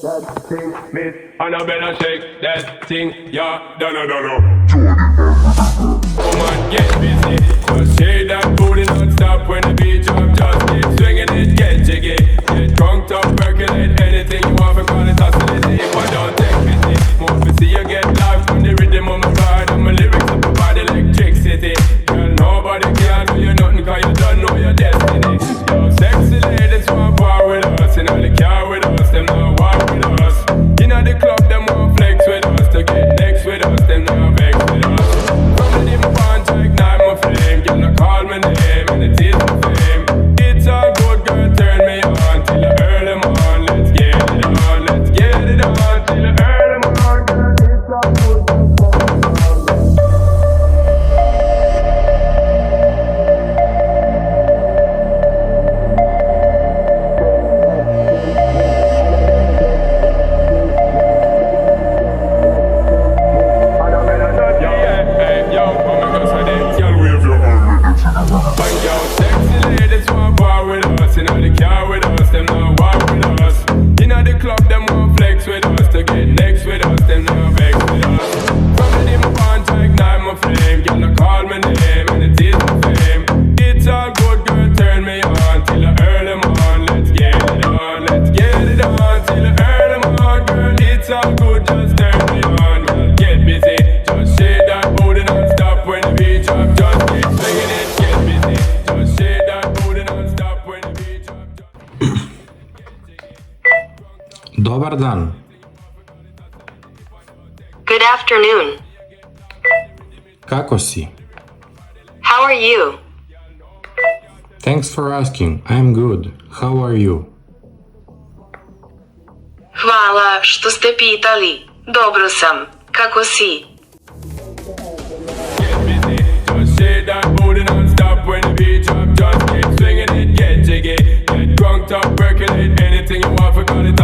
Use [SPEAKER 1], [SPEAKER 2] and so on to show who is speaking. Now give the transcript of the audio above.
[SPEAKER 1] that thing, miss. And I better shake that thing, yeah, no. Woman, get busy. Just shake that booty non-stop when the beat drop. Just keep swinging it, get jiggy. Get drunk, up, percolate anything you want, because it's oscillating. If I don't take pity, more to see you get live from the rhythm of my ride. And my lyrics up about electricity. Girl, nobody can do you nothing, cause you don't know your destiny. Yo, sexy ladies want war with us. You know the car with us, them not war with us. You know the club, them want flex with us. To get next with us, them not vex with us. From the day my bond, to ignite my flame. Girl, now call my name, and it is my fame. It's all good, girl, turn me on till the early morn. Let's get it on, let's get it on till the early morn. Girl, it's all good,
[SPEAKER 2] Dobar dan.
[SPEAKER 3] Good afternoon.
[SPEAKER 2] Kako si?
[SPEAKER 3] How are you?
[SPEAKER 2] Thanks for asking. I'm good. How are you?
[SPEAKER 3] Hvala što ste pitali. Dobro sam. Kako si?
[SPEAKER 1] get busy. Just shake that booty non-stop when the beat drop. Just keep swinging it, get jiggy. Get drunk, up, percolate anything you want, for call it